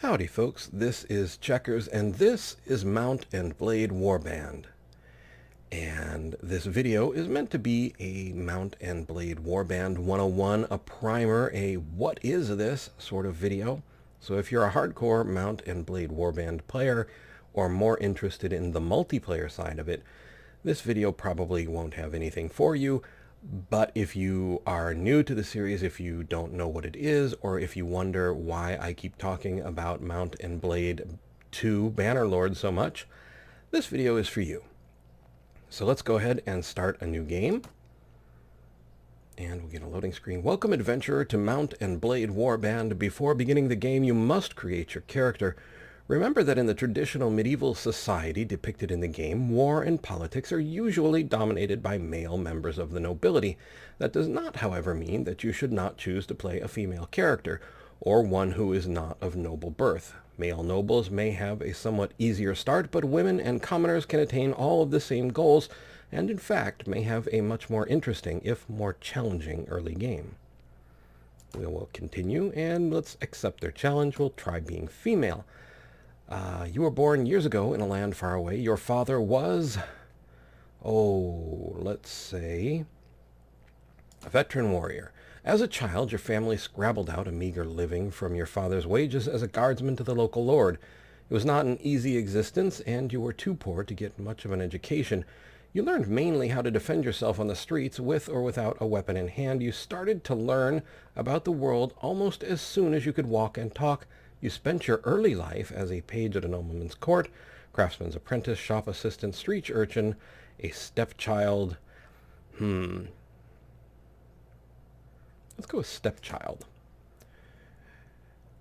Howdy folks, this is Checkers and this is Mount and Blade Warband. And this video is meant to be a Mount and Blade Warband 101, a primer, a what is this sort of video. So if you're a hardcore Mount and Blade Warband player or more interested in the multiplayer side of it, this video probably won't have anything for you. But if you are new to the series, if you don't know what it is, or if you wonder why I keep talking about Mount and Blade 2 Bannerlord so much, this video is for you. So let's go ahead and start a new game. And we'll get a loading screen. Welcome, adventurer, to Mount and Blade Warband. Before beginning the game, you must create your character. Remember that in the traditional medieval society depicted in the game, war and politics are usually dominated by male members of the nobility. That does not, however, mean that you should not choose to play a female character, or one who is not of noble birth. Male nobles may have a somewhat easier start, but women and commoners can attain all of the same goals, and in fact may have a much more interesting, if more challenging, early game. We will continue, and let's accept their challenge. We'll try being female. You were born years ago in a land far away. Your father was, let's say, a veteran warrior. As a child, your family scrabbled out a meager living from your father's wages as a guardsman to the local lord. It was not an easy existence, and you were too poor to get much of an education. You learned mainly how to defend yourself on the streets with or without a weapon in hand. You started to learn about the world almost as soon as you could walk and talk. You spent your early life as a page at a nobleman's court, craftsman's apprentice, shop assistant, street urchin, a stepchild. Let's go with stepchild.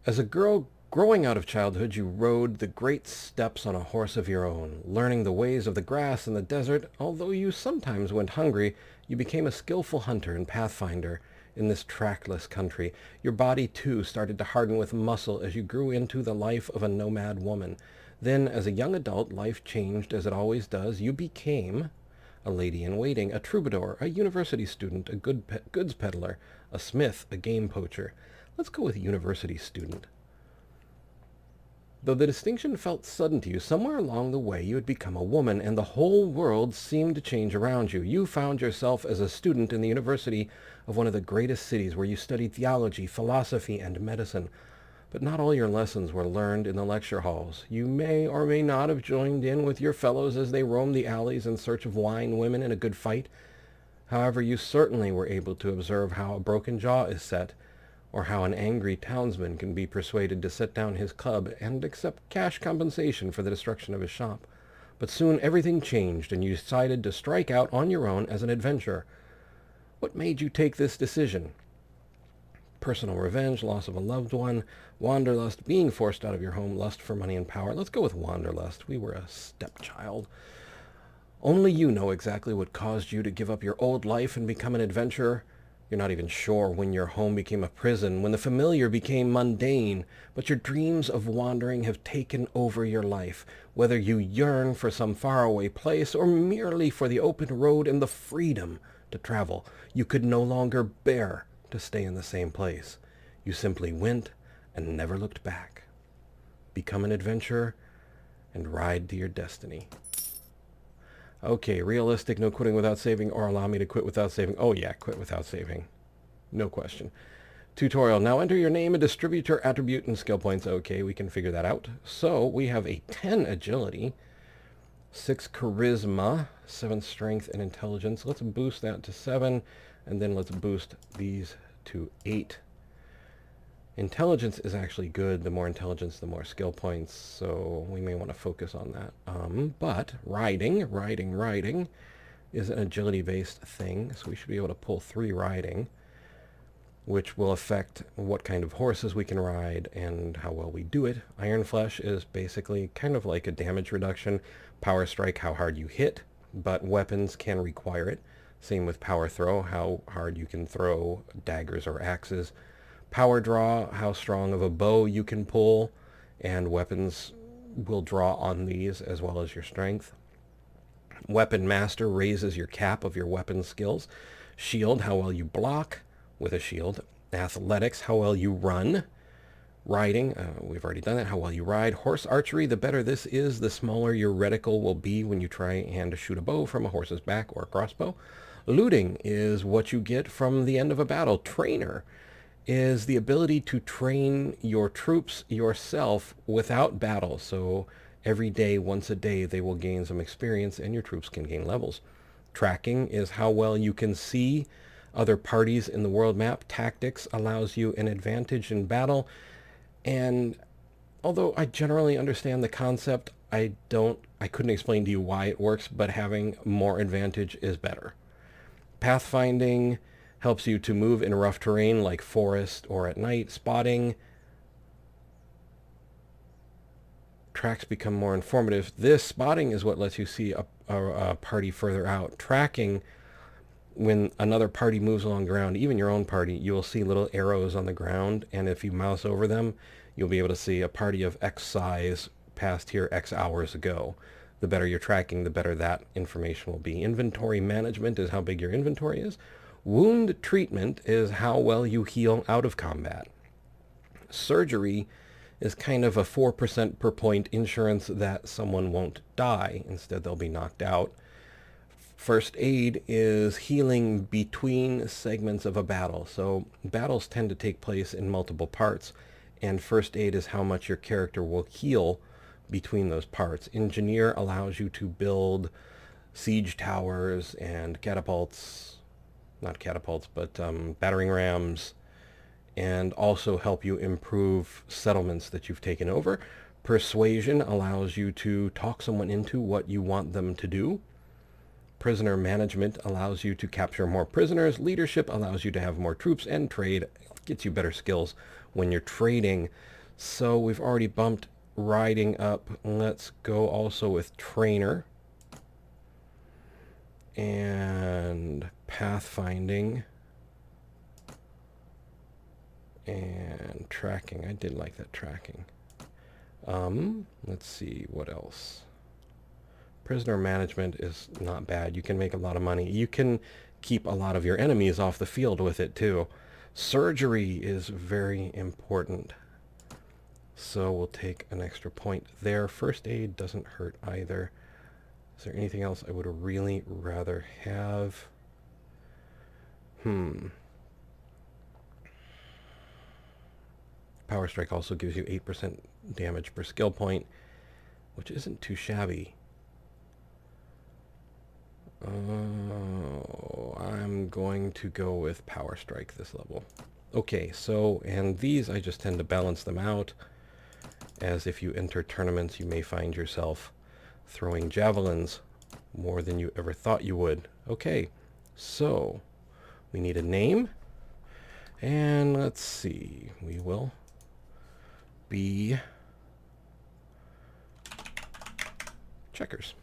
As a girl growing out of childhood, you rode the great steppes on a horse of your own, learning the ways of the grass and the desert. Although you sometimes went hungry, you became a skillful hunter and pathfinder. In this trackless country, your body too started to harden with muscle as you grew into the life of a nomad woman. Then, as a young adult, life changed as it always does. You became a lady-in-waiting, a troubadour, a university student, a goods peddler, a smith, a game poacher. Let's go with university student. Though the distinction felt sudden to you, somewhere along the way you had become a woman, and the whole world seemed to change around you. You found yourself as a student in the university of one of the greatest cities, where you studied theology, philosophy, and medicine. But not all your lessons were learned in the lecture halls. You may or may not have joined in with your fellows as they roamed the alleys in search of wine, women, and a good fight. However, you certainly were able to observe how a broken jaw is set, or how an angry townsman can be persuaded to set down his club and accept cash compensation for the destruction of his shop. But soon everything changed, and you decided to strike out on your own as an adventurer. What made you take this decision? Personal revenge, loss of a loved one, wanderlust, being forced out of your home, lust for money and power. Let's go with wanderlust. We were a stepchild. Only you know exactly what caused you to give up your old life and become an adventurer. You're not even sure when your home became a prison, when the familiar became mundane, but your dreams of wandering have taken over your life. Whether you yearn for some faraway place or merely for the open road and the freedom to travel, you could no longer bear to stay in the same place. You simply went and never looked back. Become an adventurer and ride to your destiny. Okay, realistic, no quitting without saving, or allow me to quit without saving. Oh yeah, quit without saving. No question. Tutorial. Now enter your name and distribute your attribute and skill points. Okay, we can figure that out. So we have a 10 agility, 6 charisma, 7 strength and intelligence. Let's boost that to 7, and then let's boost these to 8. Intelligence is actually good. The more intelligence, the more skill points, so we may want to focus on that. But riding is an agility-based thing, so we should be able to pull 3 riding, which will affect what kind of horses we can ride and how well we do it. Iron Flesh is basically kind of like a damage reduction. Power Strike, how hard you hit, but weapons can require it. Same with Power Throw, how hard you can throw daggers or axes. Power Draw, how strong of a bow you can pull, and weapons will draw on these as well as your strength. Weapon Master raises your cap of your weapon skills. Shield, how well you block with a shield. Athletics, how well you run. Riding, we've already done that, how well you ride. Horse archery, the better this is, the smaller your reticle will be when you try and shoot a bow from a horse's back or a crossbow. Looting is what you get from the end of a battle. Trainer is the ability to train your troops yourself without battle. So every day, once a day, they will gain some experience and your troops can gain levels. Tracking is how well you can see other parties in the world map. Tactics allows you an advantage in battle. And although I generally understand the concept, I couldn't explain to you why it works, but having more advantage is better. Pathfinding helps you to move in rough terrain like forest or at night. Spotting, tracks become more informative. This spotting is what lets you see a party further out. Tracking, when another party moves along the ground, even your own party, you will see little arrows on the ground, and if you mouse over them, you'll be able to see a party of X size passed here X hours ago. The better you're tracking, the better that information will be. Inventory management is how big your inventory is. Wound treatment is how well you heal out of combat. Surgery is kind of a 4% per point insurance that someone won't die. Instead, they'll be knocked out. First aid is healing between segments of a battle. So battles tend to take place in multiple parts, and first aid is how much your character will heal between those parts. Engineer allows you to build siege towers and catapults, not catapults, but battering rams, and also help you improve settlements that you've taken over. Persuasion allows you to talk someone into what you want them to do. Prisoner management allows you to capture more prisoners. Leadership allows you to have more troops, and trade gets you better skills when you're trading. So we've already bumped riding up. Let's go also with trainer and pathfinding and tracking. I did like that tracking. Let's see what else. Prisoner management is not bad. You can make a lot of money. You can keep a lot of your enemies off the field with it too. Surgery is very important. So we'll take an extra point there. First aid doesn't hurt either. Is there anything else I would really rather have? Power Strike also gives you 8% damage per skill point, which isn't too shabby. I'm going to go with Power Strike this level. Okay, so, and these I just tend to balance them out, as if you enter tournaments you may find yourself throwing javelins more than you ever thought you would. Okay, so we need a name, and let's see, we will be Checkers.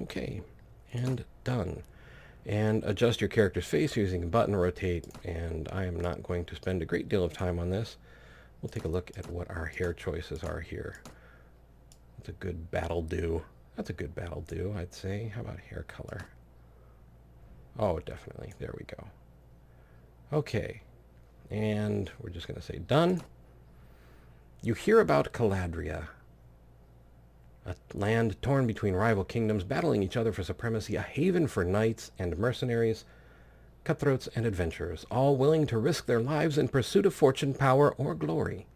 Okay, and done. And adjust your character's face using a button, rotate, and I am not going to spend a great deal of time on this. We'll take a look at what our hair choices are here. That's a good battle do. That's a good battle do, I'd say. How about hair color? Oh, definitely. There we go. Okay. And we're just going to say done. You hear about Caladria, a land torn between rival kingdoms, battling each other for supremacy, a haven for knights and mercenaries, cutthroats and adventurers, all willing to risk their lives in pursuit of fortune, power, or glory.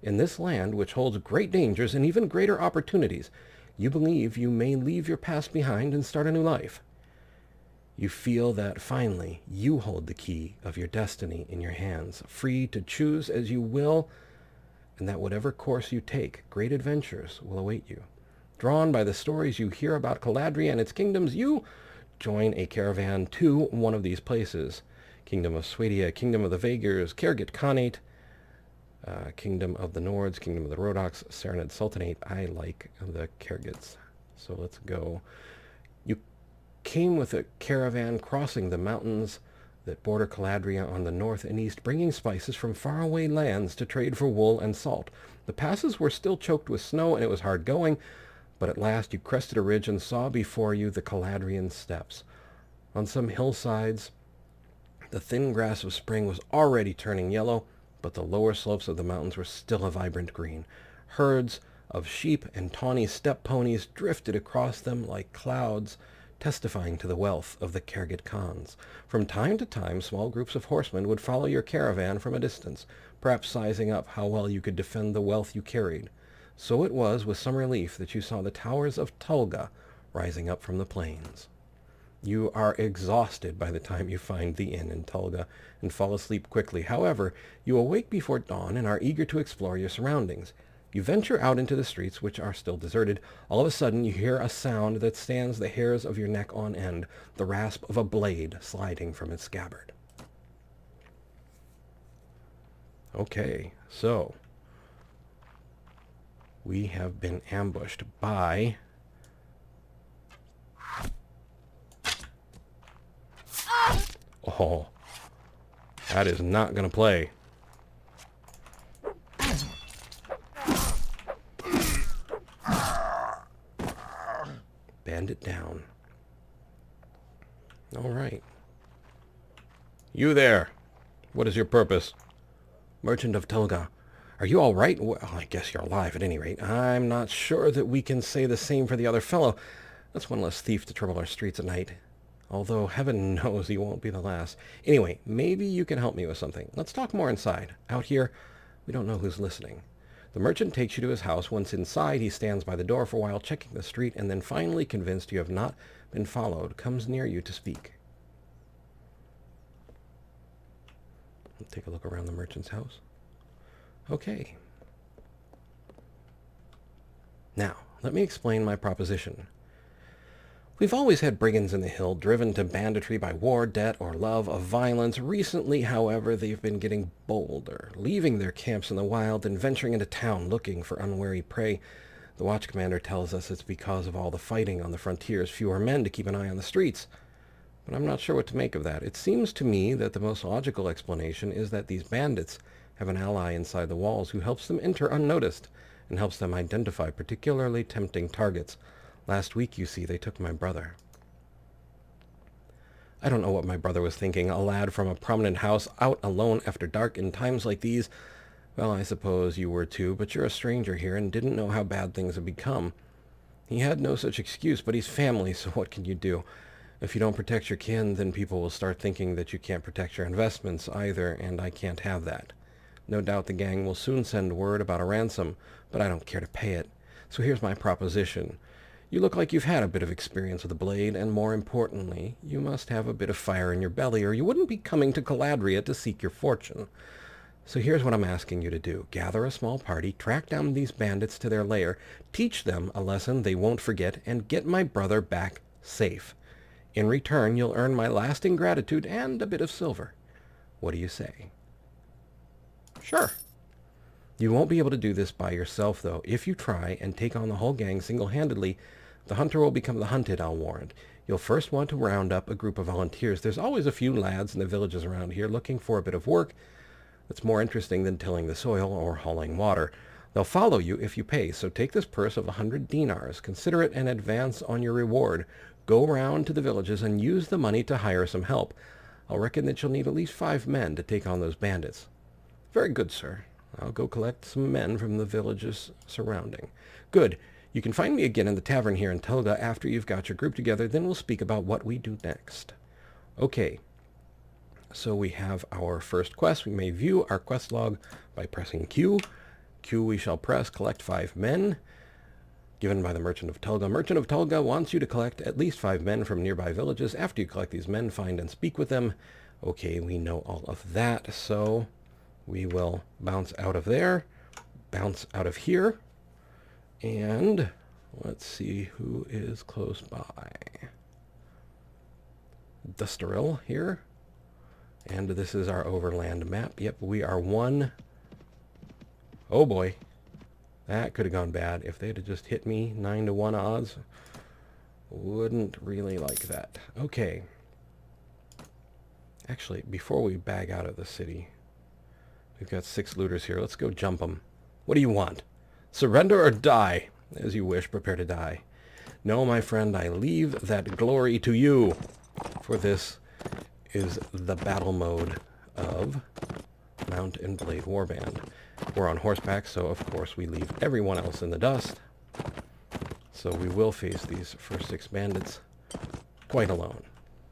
In this land, which holds great dangers and even greater opportunities, you believe you may leave your past behind and start a new life. You feel that finally you hold the key of your destiny in your hands, free to choose as you will, and that whatever course you take, great adventures will await you. Drawn by the stories you hear about Caladria and its kingdoms, you join a caravan to one of these places. Kingdom of Swadia, Kingdom of the Vaegrs, Kergit Khanate, Kingdom of the Nords, Kingdom of the Rodoks, Serenad Sultanate. I like the Kergits, so let's go. You came with a caravan crossing the mountains that border Caladria on the north and east, bringing spices from faraway lands to trade for wool and salt. The passes were still choked with snow, and it was hard going, but at last you crested a ridge and saw before you the Caladrian steppes. On some hillsides, the thin grass of spring was already turning yellow. but the lower slopes of the mountains were still a vibrant green. Herds of sheep and tawny steppe ponies drifted across them like clouds, testifying to the wealth of the Khergit Khans. From time to time, small groups of horsemen would follow your caravan from a distance, perhaps sizing up how well you could defend the wealth you carried. So it was with some relief that you saw the towers of Tulga rising up from the plains. You are exhausted by the time you find the inn in Tulga and fall asleep quickly. However, you awake before dawn and are eager to explore your surroundings. You venture out into the streets, which are still deserted. All of a sudden, you hear a sound that stands the hairs of your neck on end, the rasp of a blade sliding from its scabbard. Okay, so we have been ambushed by oh, that is not going to play. Bandit down. All right. You there. What is your purpose? Merchant of Tulga. Are you all right? Well, I guess you're alive at any rate. I'm not sure that we can say the same for the other fellow. That's one less thief to trouble our streets at night. Although heaven knows he won't be the last. Anyway, maybe you can help me with something. Let's talk more inside. Out here, we don't know who's listening. The merchant takes you to his house. Once inside, he stands by the door for a while, checking the street, and then finally, convinced you have not been followed, comes near you to speak. Let's take a look around the merchant's house. Okay. Now, let me explain my proposition. We've always had brigands in the hill, driven to banditry by war, debt, or love of violence. Recently, however, they've been getting bolder, leaving their camps in the wild and venturing into town looking for unwary prey. The watch commander tells us it's because of all the fighting on the frontiers, fewer men to keep an eye on the streets. But I'm not sure what to make of that. It seems to me that the most logical explanation is that these bandits have an ally inside the walls who helps them enter unnoticed and helps them identify particularly tempting targets. Last week, you see, they took my brother. I don't know what my brother was thinking, a lad from a prominent house, out alone after dark in times like these. Well, I suppose you were too, but you're a stranger here and didn't know how bad things have become. He had no such excuse, but he's family, so what can you do? If you don't protect your kin, then people will start thinking that you can't protect your investments either, and I can't have that. No doubt the gang will soon send word about a ransom, but I don't care to pay it. So here's my proposition. You look like you've had a bit of experience with a blade, and more importantly, you must have a bit of fire in your belly, or you wouldn't be coming to Caladria to seek your fortune. So here's what I'm asking you to do. Gather a small party, track down these bandits to their lair, teach them a lesson they won't forget, and get my brother back safe. In return, you'll earn my lasting gratitude and a bit of silver. What do you say? Sure. You won't be able to do this by yourself, though. If you try and take on the whole gang single-handedly, the hunter will become the hunted, I'll warrant. You'll first want to round up a group of volunteers. There's always a few lads in the villages around here looking for a bit of work that's more interesting than tilling the soil or hauling water. They'll follow you if you pay, so take this purse of 100 dinars. Consider it an advance on your reward. Go round to the villages and use the money to hire some help. I'll reckon that you'll need at least 5 men to take on those bandits. Very good, sir. I'll go collect some men from the villages surrounding. Good. You can find me again in the tavern here in Tulga after you've got your group together. Then we'll speak about what we do next. Okay. So we have our first quest. We may view our quest log by pressing Q. Q we shall press collect 5 men. Given by the Merchant of Tulga. Merchant of Tulga wants you to collect at least 5 men from nearby villages. After you collect these men, find and speak with them. Okay, we know all of that. So we will bounce out of there. Bounce out of here. And let's see who is close by. Dustaril here. And this is our overland map. Yep, we are one. Oh boy. That could have gone bad. If they'd have just hit me 9-1 odds. Wouldn't really like that. Okay. Actually, before we bag out of the city, we've got 6 looters here. Let's go jump them. What do you want? Surrender or die? As you wish, prepare to die. No, my friend, I leave that glory to you. For this is the battle mode of Mount and Blade Warband. We're on horseback, so of course we leave everyone else in the dust. So we will face these first 6 bandits quite alone.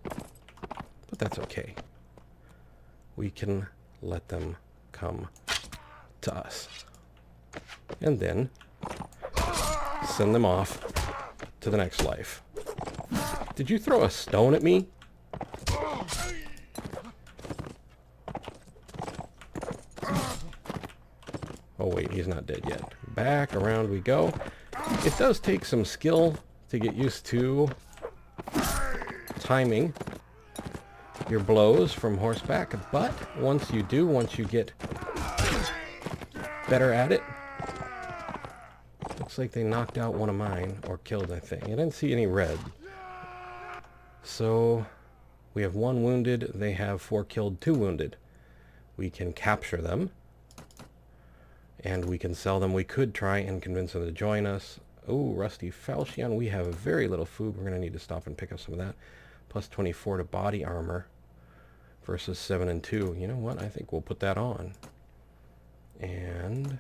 But that's okay. We can let them come to us. And then send them off to the next life. Did you throw a stone at me? Oh wait, he's not dead yet. Back around we go. It does take some skill to get used to timing your blows from horseback, but once you get better at it. Looks like they knocked out one of mine, or killed, I think. I didn't see any red. So we have 1 wounded, they have 4 killed, 2 wounded. We can capture them, and we can sell them. We could try and convince them to join us. Oh, rusty falchion. We have very little food. We're going to need to stop and pick up some of that. Plus 24 to body armor versus 7 and 2. You know what? I think we'll put that on. And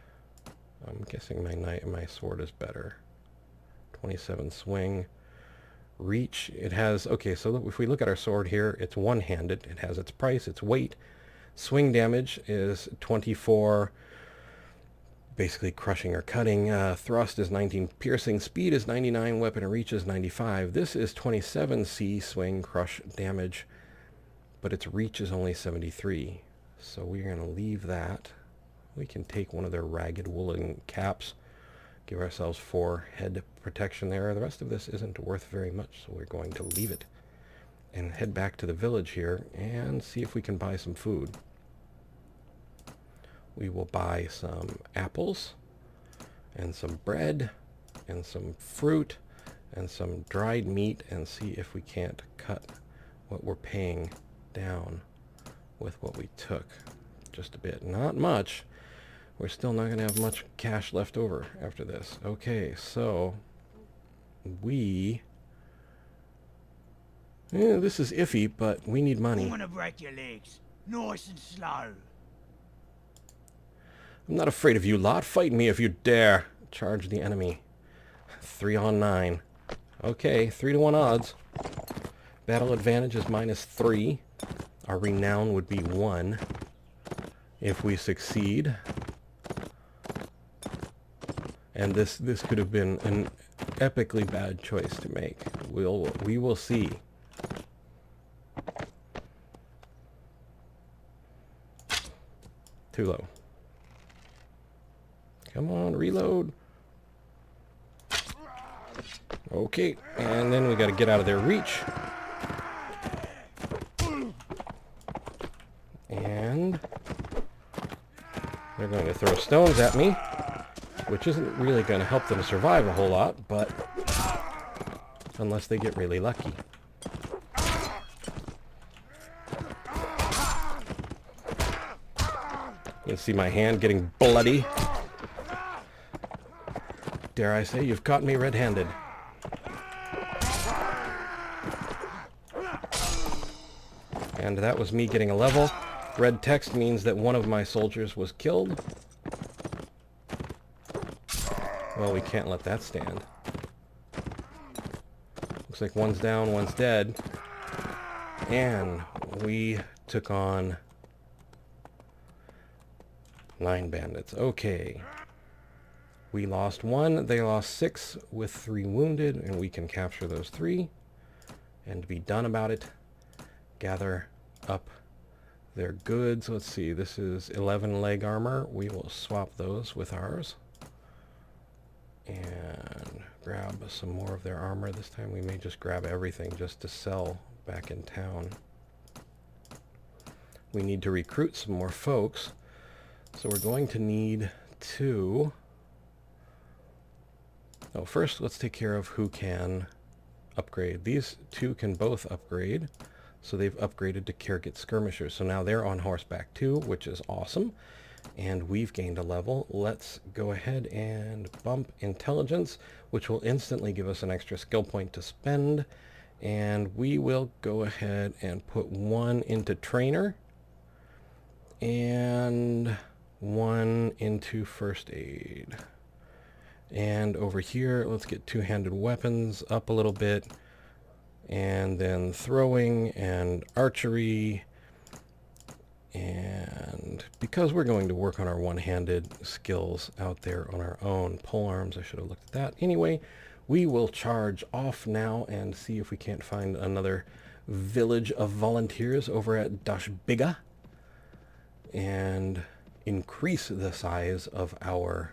I'm guessing my sword is better. 27 swing. Reach, it has, okay, so if we look at our sword here, it's one-handed. It has its price, its weight. Swing damage is 24, basically crushing or cutting. Thrust is 19, piercing. Speed is 99, weapon and reach is 95. This is 27 C swing crush damage, but its reach is only 73. So we're going to leave that. We can take one of their ragged woolen caps, give ourselves 4 head protection there. The rest of this isn't worth very much, so we're going to leave it and head back to the village here and see if we can buy some food. We will buy some apples and some bread and some fruit and some dried meat and see if we can't cut what we're paying down with what we took. Just a bit. Not much. We're still not going to have much cash left over after this. Okay, so this is iffy, but we need money. I'm gonna break your legs, nice and slow. I'm not afraid of you lot. Fight me if you dare. Charge the enemy. 3 on 9. Okay, 3 to 1 odds. Battle advantage is -3. Our renown would be 1 if we succeed. And this could have been an epically bad choice to make. We will see. Too low. Come on, reload. Okay, and then we got to get out of their reach. And they're going to throw stones at me, which isn't really going to help them survive a whole lot, but unless they get really lucky. You can see my hand getting bloody. Dare I say, you've caught me red-handed. And that was me getting a level. Red text means that one of my soldiers was killed. Well, we can't let that stand. Looks like one's down, one's dead. And we took on 9 bandits. Okay. We lost 1, they lost 6 with 3 wounded, and we can capture those 3 and be done about it. Gather up their goods. Let's see, this is 11 leg armor. We will swap those with ours and grab some more of their armor. This time we may just grab everything just to sell back in town. We need to recruit some more folks, so we're going to need to... Oh, first let's take care of who can upgrade. These 2 can both upgrade, so they've upgraded to Kirgit skirmishers. So now they're on horseback too, which is awesome. And we've gained a level. Let's go ahead and bump intelligence, which will instantly give us an extra skill point to spend. And we will go ahead and put 1 into trainer And 1 into first aid. And over here, let's get two-handed weapons up a little bit. And then throwing and archery. And because we're going to work on our one-handed skills out there on our own, polearms, I should have looked at that. Anyway, we will charge off now and see if we can't find another village of volunteers over at Dashbiga and increase the size of our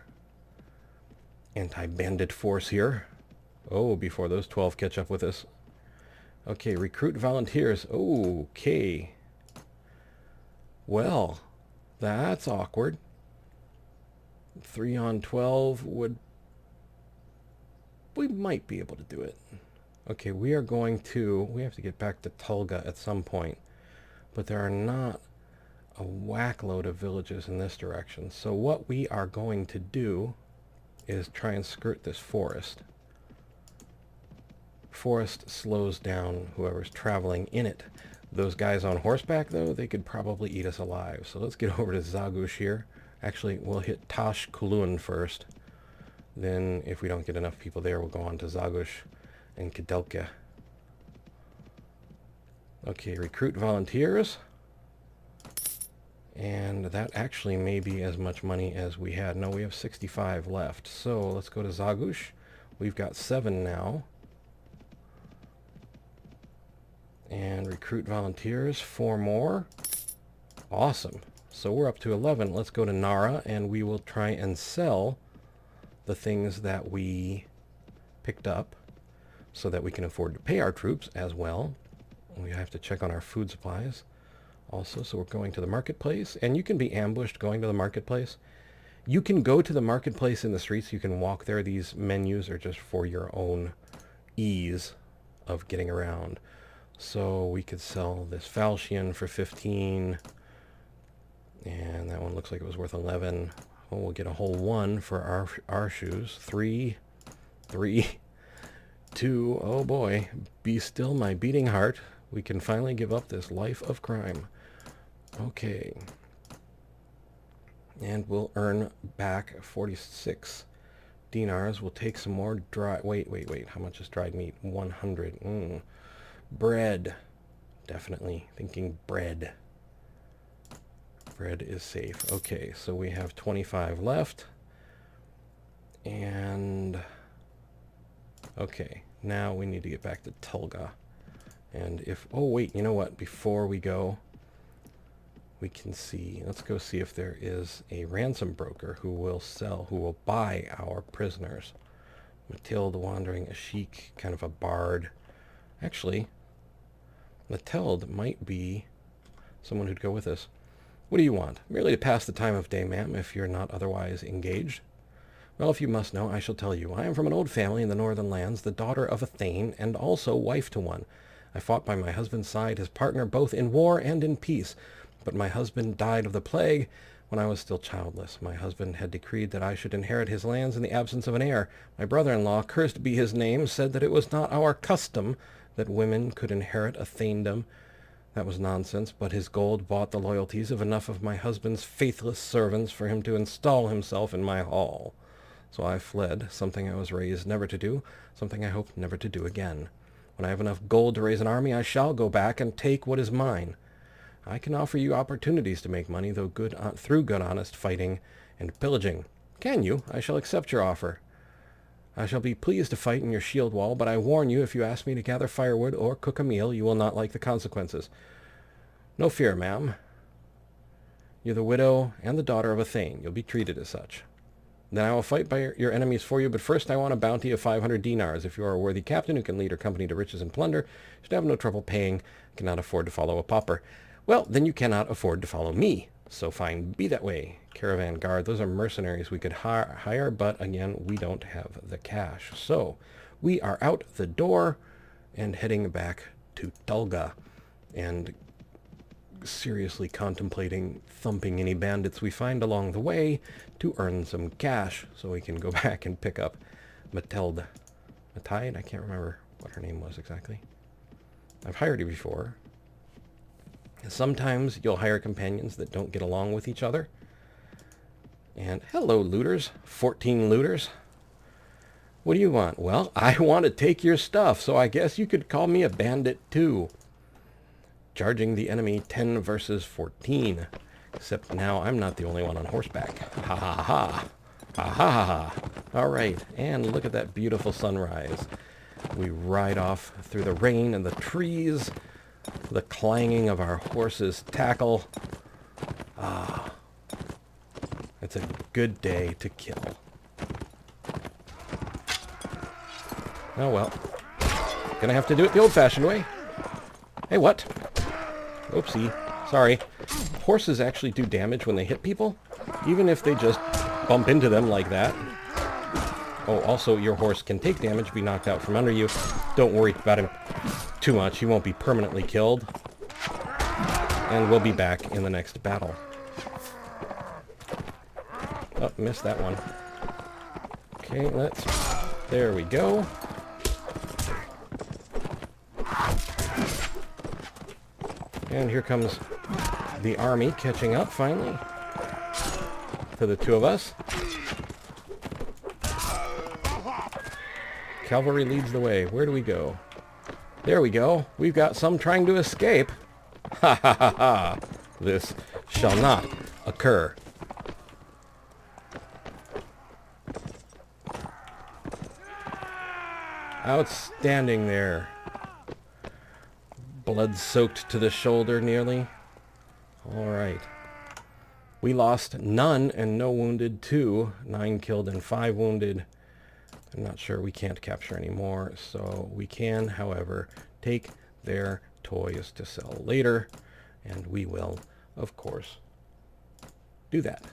anti-bandit force here. Oh, before those 12 catch up with us. Okay, recruit volunteers. Okay. Well, that's awkward. 3 on 12 would... We might be able to do it. Okay, we have to get back to Tulga at some point. But there are not a whack load of villages in this direction. So what we are going to do is try and skirt this forest. Forest slows down whoever's traveling in it. Those guys on horseback, though, they could probably eat us alive. So let's get over to Zagush here. Actually, we'll hit Tash Kulun first. Then, if we don't get enough people there, we'll go on to Zagush and Kedelka. Okay, recruit volunteers. And that actually may be as much money as we had. No, we have 65 left. So let's go to Zagush. We've got 7 now. And recruit volunteers, 4 more. Awesome. So we're up to 11. Let's go to Nara and we will try and sell the things that we picked up so that we can afford to pay our troops as well. We have to check on our food supplies also. So we're going to the marketplace, and you can be ambushed going to the marketplace. You can go to the marketplace in the streets. You can walk there. These menus are just for your own ease of getting around. So we could sell this falchion for 15, and that one looks like it was worth 11. Oh, we'll get a whole 1 for our shoes. 3, 2, oh boy, be still my beating heart. We can finally give up this life of crime. Okay. And we'll earn back 46 dinars. We'll take some more dry... Wait. How much is dried meat? 100. Bread. Definitely thinking bread. Bread is safe. Okay, so we have 25 left. And... Okay, now we need to get back to Tulga. And if... Oh, wait, you know what? Before we go, we can see... Let's go see if there is a ransom broker who will buy our prisoners. Mathilde wandering, a sheik, kind of a bard. Actually, Mathilde might be someone who'd go with us. What do you want? Merely to pass the time of day, ma'am, if you're not otherwise engaged. Well, if you must know, I shall tell you. I am from an old family in the northern lands, the daughter of a thane, and also wife to one. I fought by my husband's side, his partner, both in war and in peace. But my husband died of the plague when I was still childless. My husband had decreed that I should inherit his lands in the absence of an heir. My brother-in-law, cursed be his name, said that it was not our custom that women could inherit a thanedom. That was nonsense, but his gold bought the loyalties of enough of my husband's faithless servants for him to install himself in my hall. So I fled, something I was raised never to do, something I hope never to do again. When I have enough gold to raise an army, I shall go back and take what is mine. I can offer you opportunities to make money, though through good honest fighting and pillaging. Can you? I shall accept your offer. I shall be pleased to fight in your shield wall, but I warn you, if you ask me to gather firewood or cook a meal, you will not like the consequences. No fear, ma'am. You're the widow and the daughter of a thane. You'll be treated as such. Then I will fight by your enemies for you, but first I want a bounty of 500 dinars. If you are a worthy captain who can lead her company to riches and plunder, you should have no trouble paying, cannot afford to follow a pauper. Well, then you cannot afford to follow me. So fine, be that way. Caravan guard, those are mercenaries we could hire, but again, we don't have the cash. So we are out the door and heading back to Tulga and seriously contemplating thumping any bandits we find along the way to earn some cash so we can go back and pick up Mathilde. Mathilde? I can't remember what her name was exactly. I've hired her before. Sometimes you'll hire companions that don't get along with each other. And hello, looters. 14 looters. What do you want? Well, I want to take your stuff, so I guess you could call me a bandit too. Charging the enemy 10 versus 14. Except now I'm not the only one on horseback. Ha ha ha. Ha ha ha ha. Alright, and look at that beautiful sunrise. We ride off through the rain and the trees. The clanging of our horse's tackle. Ah. It's a good day to kill. Oh well. Gonna have to do it the old-fashioned way. Hey, what? Oopsie. Sorry. Horses actually do damage when they hit people, even if they just bump into them like that. Oh, also, your horse can take damage, be knocked out from under you. Don't worry about him too much. He won't be permanently killed. And we'll be back in the next battle. Oh, missed that one. Okay, let's... There we go. And here comes the army catching up, finally, to the two of us. Cavalry leads the way. Where do we go? There we go. We've got some trying to escape. Ha ha ha ha. This shall not occur. Outstanding there. Blood soaked to the shoulder nearly. Alright. We lost none and no wounded, 2. 9 killed and 5 wounded. I'm not sure, we can't capture any more, so we can, however, take their toys to sell later, and we will, of course, do that.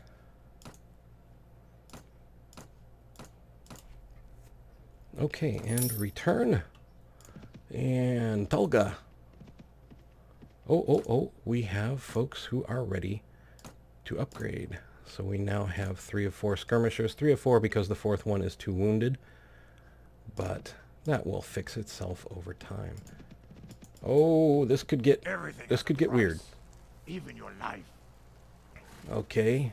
Okay, and return. And Tulga. Oh, we have folks who are ready to upgrade. So we now have 3 of 4 skirmishers, 3 of 4 because the 4th one is 2 wounded. But that will fix itself over time. Oh, this could get weird. Even your life. Okay.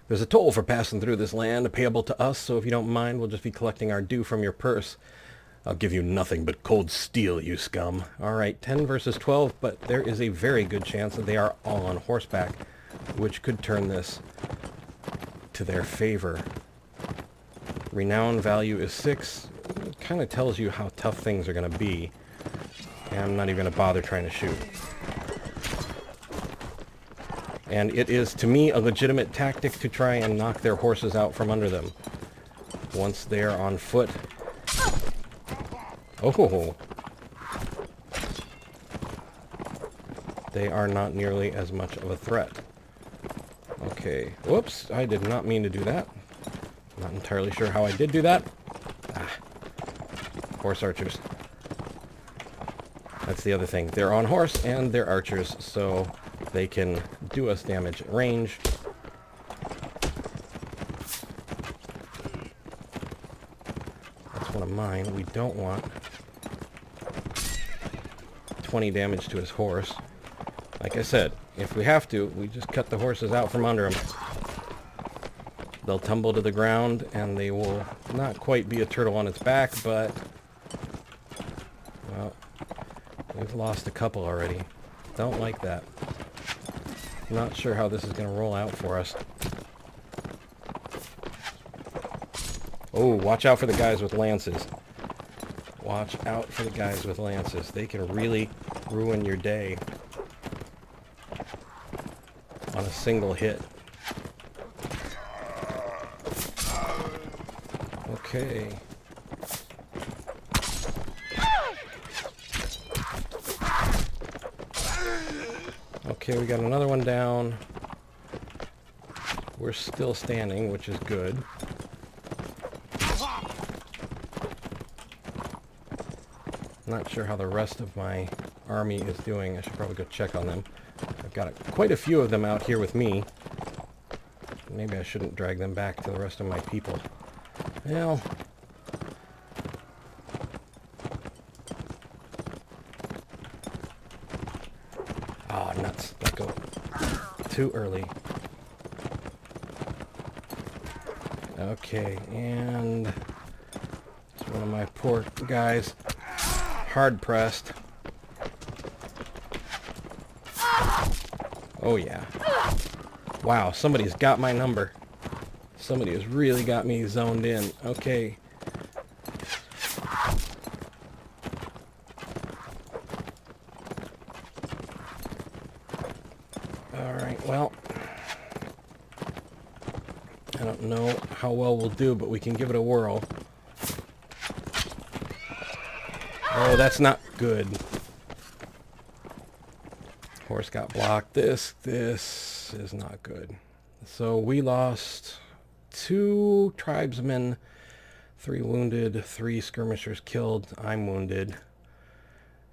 There's a toll for passing through this land, payable to us, so if you don't mind, we'll just be collecting our due from your purse. I'll give you nothing but cold steel, you scum. Alright, 10 versus 12, but there is a very good chance that they are all on horseback, which could turn this to their favor. Renown value is 6. It kind of tells you how tough things are going to be. And I'm not even going to bother trying to shoot. And it is, to me, a legitimate tactic to try and knock their horses out from under them. Once they are on foot. Oh! They are not nearly as much of a threat. Okay. Whoops, I did not mean to do that. Not entirely sure how I did do that. Ah. Horse archers. That's the other thing. They're on horse and they're archers, so they can do us damage at range. That's one of mine. We don't want 20 damage to his horse. Like I said, if we have to, we just cut the horses out from under him. They'll tumble to the ground, and they will not quite be a turtle on its back, but... well, we've lost a couple already. Don't like that. Not sure how this is going to roll out for us. Oh, watch out for the guys with lances. Watch out for the guys with lances. They can really ruin your day on a single hit. Okay. Okay, we got another one down. We're still standing, which is good. Not sure how the rest of my army is doing. I should probably go check on them. I've got quite a few of them out here with me. Maybe I shouldn't drag them back to the rest of my people. Well... oh, nuts. too early. Okay, and it's one of my poor guys hard pressed. Oh yeah. Wow, somebody's got my number. Somebody has really got me zoned in. Okay. Alright, well, I don't know how well we'll do, but we can give it a whirl. Oh, that's not good. Horse got blocked. This is not good. So we lost 2 tribesmen, 3 wounded, 3 skirmishers killed. I'm wounded.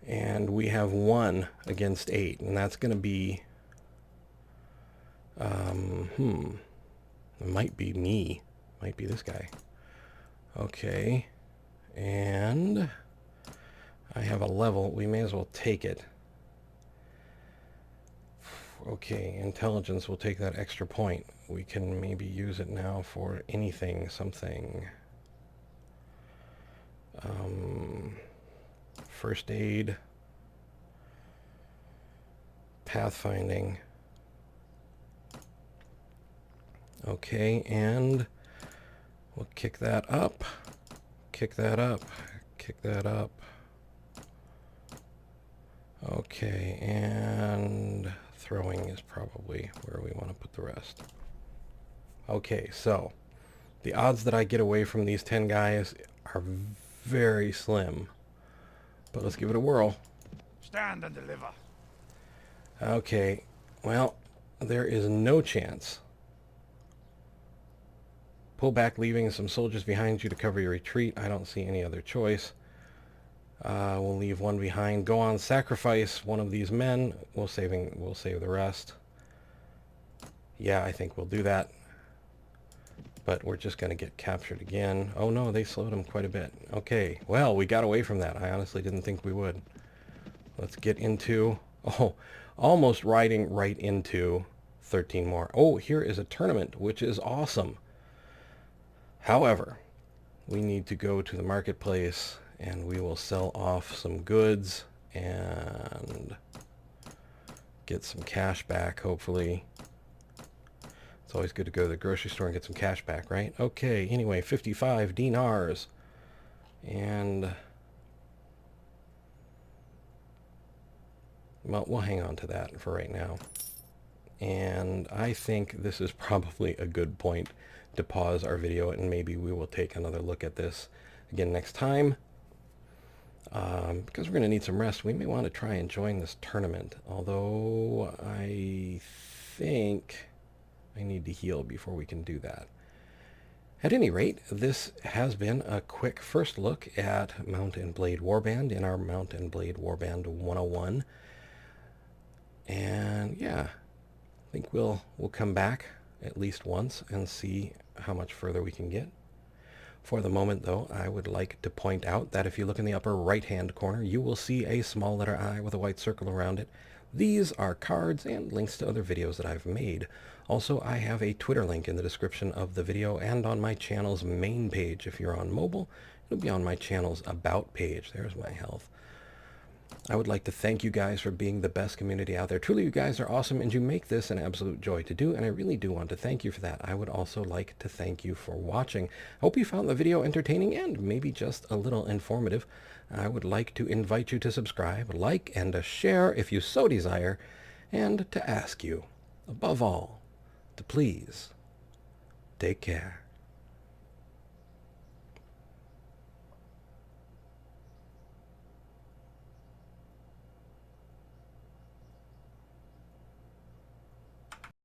And we have 1 against 8. And that's going to be... It might be me. Might be this guy. Okay. And I have a level. We may as well take it. Okay, intelligence will take that extra point. We can maybe use it now for anything, something. First aid. Pathfinding. Okay, and we'll kick that up. Kick that up. Kick that up. Okay, and throwing is probably where we want to put the rest. Okay, so the odds that I get away from these 10 guys are very slim. But let's give it a whirl. Stand and deliver. Okay, well, there is no chance. Pull back, leaving some soldiers behind you to cover your retreat. I don't see any other choice. We'll leave 1 behind. Go on, sacrifice one of these men. We'll save the rest. Yeah, I think we'll do that. But we're just going to get captured again. Oh no, they slowed them quite a bit. Okay, well, we got away from that. I honestly didn't think we would. Let's get into... Oh, almost riding right into 13 more. Oh, here is a tournament, which is awesome. However, we need to go to the marketplace and we will sell off some goods and get some cash back, hopefully. It's always good to go to the grocery store and get some cash back, right? Okay, anyway, 55 dinars. And, well, we'll hang on to that for right now. And I think this is probably a good point to pause our video, and maybe we will take another look at this again next time. Because we're going to need some rest, we may want to try and join this tournament. Although I think I need to heal before we can do that. At any rate, this has been a quick first look at Mount and Blade Warband in our Mount and Blade Warband 101. And yeah, I think we'll come back at least once and see how much further we can get. For the moment, though, I would like to point out that if you look in the upper right-hand corner, you will see a small letter I with a white circle around it. These are cards and links to other videos that I've made. Also, I have a Twitter link in the description of the video and on my channel's main page. If you're on mobile, it'll be on my channel's About page. There's my health. I would like to thank you guys for being the best community out there. Truly, you guys are awesome, and you make this an absolute joy to do, and I really do want to thank you for that. I would also like to thank you for watching. I hope you found the video entertaining and maybe just a little informative. I would like to invite you to subscribe, like, and share if you so desire, and to ask you, above all, to please take care.